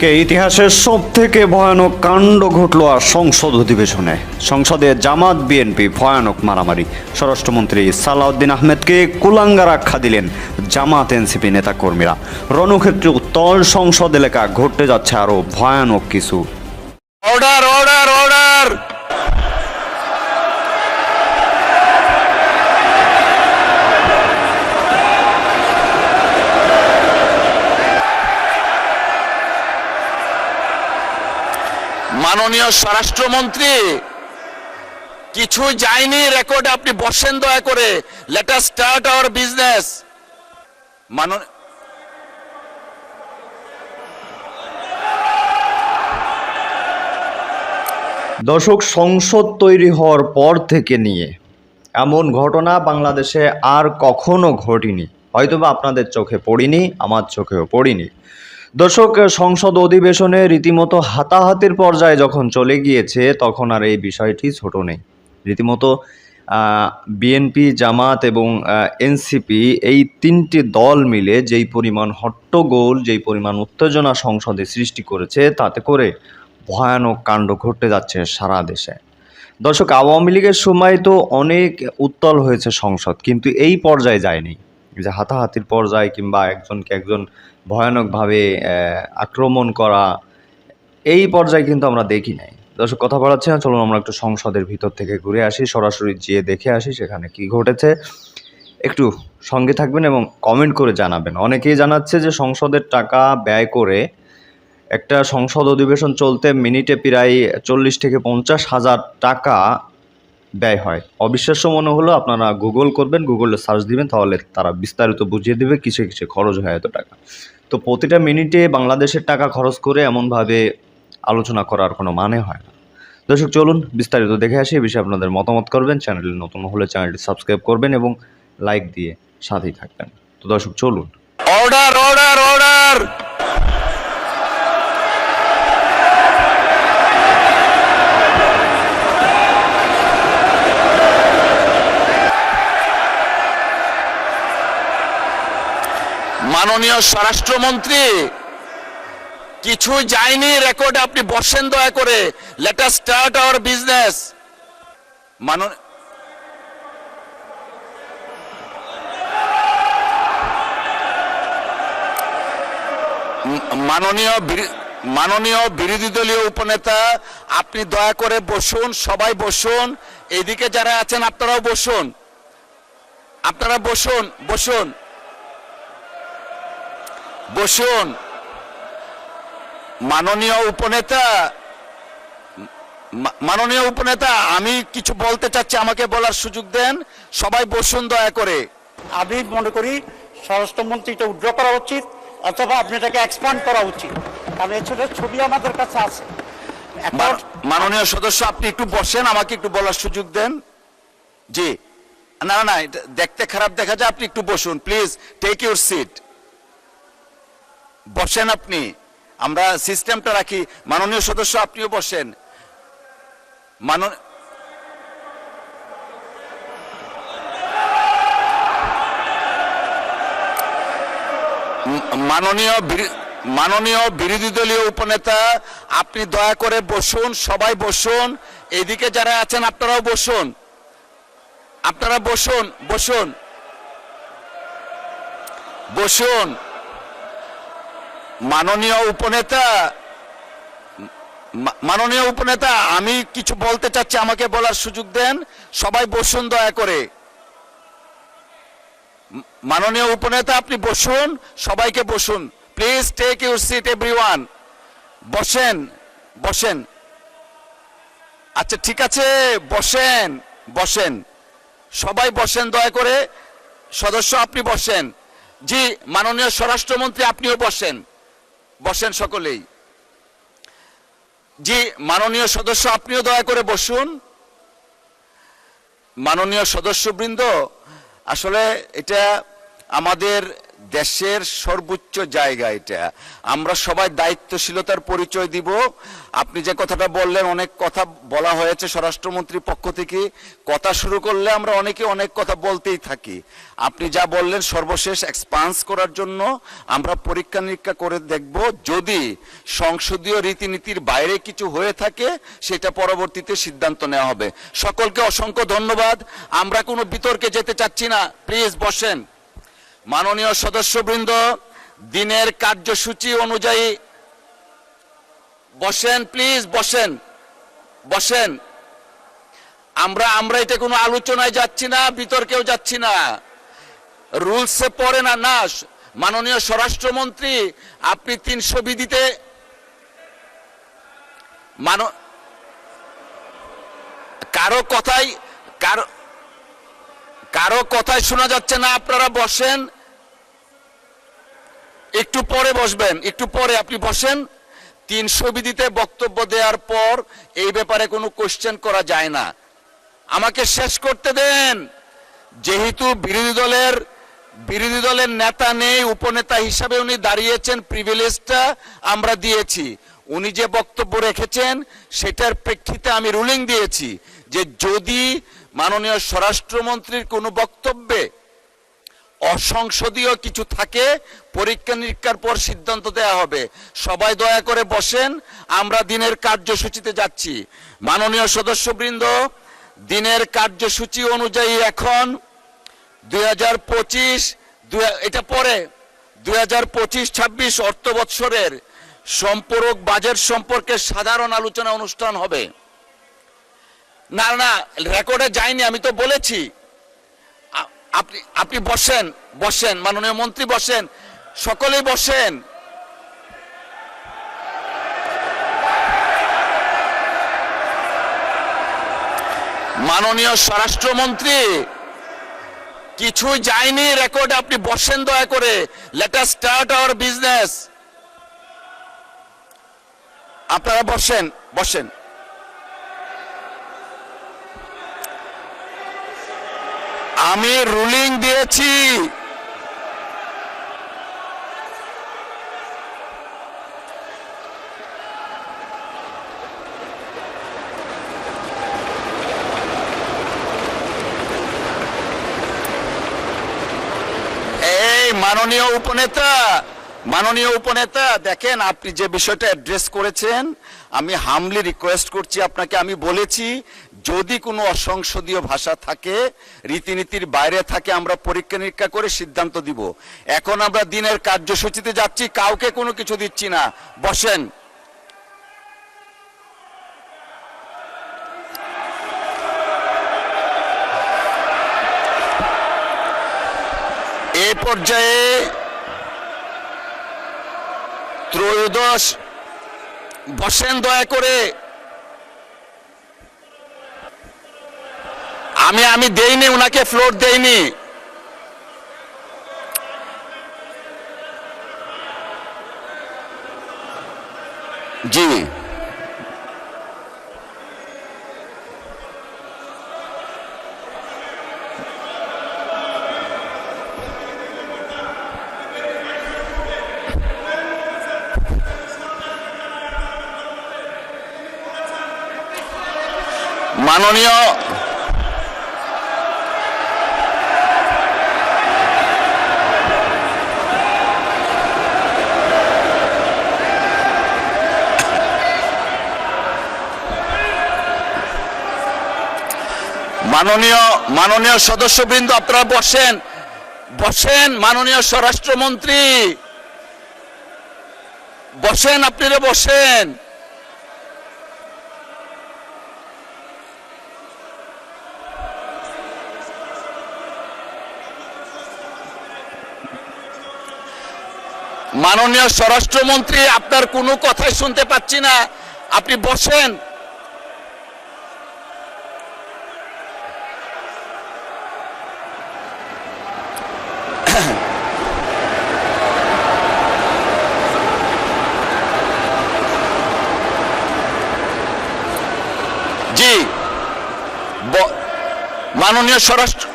ইতিহাসের সবথেকে ভয়ানক কাণ্ড ঘটল আর সংসদ অধিবেশনে। সংসদে জামাত বিএনপি ভয়ানক মারামারি। স্বরাষ্ট্রমন্ত্রী সালাউদ্দিন আহমেদকে কুলাঙ্গার আখ্যা দিলেন জামাত এনসিপি নেতাকর্মীরা। রণক্ষেত্রে উত্তল সংসদ এলাকা ঘটতে যাচ্ছে আরো ভয়ানক কিছু। অর্ডার অর্ডার অর্ডার মাননীয় স্বরাষ্ট্রমন্ত্রী, কিছু যায়নি রেকর্ডে, আপনি বসেন দয়া করে। Let us start our business. দর্শক, সংসদ তৈরি হওয়ার পর থেকে নিয়ে এমন ঘটনা বাংলাদেশে আর কখনো ঘটেনি। হয়তোবা আপনাদের চোখে পড়িনি, আমার চোখেও পড়িনি। দর্শক, সংসদ অধিবেশনে রীতিমতো হাতাহাতির পর্যায়ে যখন চলে গিয়েছে, তখন আর এই বিষয়টি ছোট নেই। রীতিমতো বিএনপি, জামাত এবং এনসিপি এই তিনটি দল মিলে যেই পরিমাণ হট্টগোল, যেই পরিমাণ উত্তেজনা সংসদে সৃষ্টি করেছে, তাতে করে ভয়ানক কাণ্ড ঘটতে যাচ্ছে সারা দেশে। দর্শক, আওয়ামী লীগের সময় তো অনেক উত্তল হয়েছে সংসদ, কিন্তু এই পর্যায়ে যায়নি। যে হাতাহাতির পর্যায়ে কিংবা একজনকে একজন ভয়ানকভাবে আক্রমণ করা, এই পর্যায়ে কিন্তু আমরা দেখি নাই। দর্শক, কথা বলাচ্ছি না, চলুন আমরা একটু সংসদের ভিতর থেকে ঘুরে আসি, সরাসরি যেয়ে দেখে আসি সেখানে কি ঘটেছে। একটু সঙ্গে থাকবেন এবং কমেন্ট করে জানাবেন। অনেকেই জানাচ্ছে যে সংসদের টাকা ব্যয় করে একটা সংসদ অধিবেশন চলতে মিনিটে প্রায় 40 থেকে 50 হাজার টাকা ব্যয় হয়। অবিশ্বাস্য মনে হলো আপনারা গুগল করবেন, গুগলে সার্চ দিবেন, তাহলে তারা বিস্তারিত বুঝিয়ে দেবে কিসে কিসে খরচ হয় এত টাকা। তো প্রতিটা মিনিটে বাংলাদেশের টাকা খরচ করে এমনভাবে আলোচনা করার কোনো মানে হয় না। দর্শক, চলুন বিস্তারিত দেখে আসি। এই বিষয়ে আপনাদের মতামত করবেন। চ্যানেলে নতুন হলে চ্যানেলটি সাবস্ক্রাইব করবেন এবং লাইক দিয়ে সাথেই থাকবেন। তো দর্শক, চলুন। অর্ডার অর্ডার অর্ডার মাননীয় স্বরাষ্ট্রমন্ত্রী, কিছু যায়নি রেকর্ডে, আপনি বসেন দয়া করে। Let us start our business. মাননীয় বিরোধী দলীয় উপনেতা, আপনি দয়া করে বসুন, সবাই বসুন। এদিকে যারা আছেন আপনারাও বসুন, আপনারা বসুন বসুন বসুন। মাননীয় উপনেতা, আমি কিছু বলতে চাচ্ছি, আমাকে বলার সুযোগ দেন। সবাই বসুন দয়া করে। আমি মনে করি স্বরাষ্ট্রমন্ত্রী এটা উইথড্র করা উচিত, অথবা আপনি এটাকে এক্সপান্ড করা উচিত, কারণ এছাড়া ছবি আমাদের কাছে আছে। মাননীয় সদস্য, আপনি একটু বসেন, আমাকে একটু বলার সুযোগ দেন। জি, না না, এটা দেখতে খারাপ দেখা যায়, আপনি একটু বসুন প্লিজ। টেক ইউর সিট, বসেন আপনি। আমরা সিস্টেমটা রাখি। মাননীয় সদস্য, আপনিও বসেন। মাননীয় বিরোধী দলীয় উপনেতা, আপনি দয়া করে বসুন, সবাই বসুন। এদিকে যারা আছেন আপনারাও বসুন, আপনারা বসুন বসুন বসুন। মাননীয় উপনেতা, আমি কিছু বলতে চাচ্ছি, আমাকে বলার সুযোগ দেন। সবাই বসুন দয়া করে। মাননীয় উপনেতা, আপনি বসুন, সবাইকে বসুন please. Take your seat everyone. বসেন বসেন। আচ্ছা, ঠিক আছে, বসেন বসেন, সবাই বসেন দয়া করে। সদস্য, আপনি বসেন। জি, মাননীয় স্বরাষ্ট্রমন্ত্রী, আপনিও বসেন, বসেন সকলেই। জি, মাননীয় সদস্য, আপনিও দয়া করে বসুন। মাননীয় সদস্যবৃন্দ, আসলে এটা আমাদের দেশের সর্বোচ্চ জায়গা এটা। আমরা সবাই দায়িত্বশীলতার পরিচয় দিব। আপনি যে কথাটা বললেন, অনেক কথা বলা হয়েছে স্বরাষ্ট্রমন্ত্রীর পক্ষ থেকে। কথা শুরু করলে আমরা অনেকে অনেক কথা বলতেই থাকি। আপনি যা বললেন সর্বশেষ এক্সপান্স করার জন্য আমরা পরীক্ষা নিরীক্ষা করে দেখব। যদি সংসদীয় রীতিনীতির বাইরে কিছু হয়ে থাকে সেটা পরবর্তীতে সিদ্ধান্ত নেওয়া হবে। সকলকে অসংখ্য ধন্যবাদ। আমরা কোনো বিতর্কে যেতে চাচ্ছি না, প্লিজ বসেন। মাননীয় সদস্যবৃন্দ, দিনের কার্যসূচি অনুযায়ী বসেন, প্লিজ বসেন, বসেন। আমরা এটা কোনো আলোচনায় যাচ্ছি না, বিতর্কেও যাচ্ছি না, রুলসে পড়ে না। না, মাননীয় স্বরাষ্ট্রমন্ত্রী, আপনি 300 বিধিতে কারো কথাই শোনা যাচ্ছে না। আপনারা বসেন, একটু পরে বসবেন, একটু পরে আপনি বসেন। 300 বিধিতে বক্তব্য দেওয়ার পর এই ব্যাপারে কোনো কোশ্চেন করা যায় না। আমাকে শেষ করতে দেন। যেহেতু বিরোধী দলের নেতা নেই, উপনেতা হিসাবে উনি দাঁড়িয়েছেন, প্রিভিলেজটা আমরা দিয়েছি। উনি যে বক্তব্য রেখেছেন সেটার প্রেক্ষিতে আমি রুলিং দিয়েছি যে যদি মাননীয় স্বরাষ্ট্রমন্ত্রীর কোনো বক্তব্যে অসংসদীয় কিছু থাকে পরীক্ষা নিরীক্ষার পর সিদ্ধান্ত দেওয়া হবে। সবাই দয়া করে বসেন, আমরা দিনের কার্যসূচিতে যাচ্ছি। মাননীয় সদস্যবৃন্দ, দিনের কার্যসূচি অনুযায়ী এখন 2025 এটা পরে 2025-26 অর্থ বৎসরের সম্পূরক বাজেট সম্পর্কে সাধারণ আলোচনা অনুষ্ঠান হবে। না না, রেকর্ডে যায়নি, আমি তো বলেছি। আপনি বসেন, বসেন, মাননীয় মন্ত্রী বসেন, সকলেই বসেন। মাননীয় স্বরাষ্ট্রমন্ত্রী, কিছু যায়নি রেকর্ডে, আপনি বসেন দয়া করে। Let us start our business. আপনারা বসেন, বসেন। আমি রুলিং দিয়েছি। এই মাননীয় উপনেতা, দেখেন আপনি যে বিষয়টা অ্যাড্রেস করেছেন, আমি হামলি রিকোয়েস্ট করছি আপনাকে। আমি বলেছি যদি কোনো অসংসদীয় ভাষা থাকে, রীতিনীতির বাইরে থাকে, আমরা পরীক্ষা নিরীক্ষা করে সিদ্ধান্ত দিব। এখন আমরা দিনের কার্যসূচিতে যাচ্ছি, কাউকে কোনো কিছু দিচ্ছি না। বসেন। এই পর্যায়ে ত্রয়োদশ, বসেন দয়া করে। আমি দেইনি, উনাকে ফ্লোর দেইনি। জি, মাননীয় সদস্যবৃন্দ, আপনারা বসেন, বসেন। মাননীয় স্বরাষ্ট্রমন্ত্রী বসেন, আপনারা বসেন। মাননীয় স্বরাষ্ট্রমন্ত্রী, আপনার কোনো কথাই শুনতে পাচ্ছি না, আপনি বসেন। জি, মাননীয় স্বরাষ্ট্র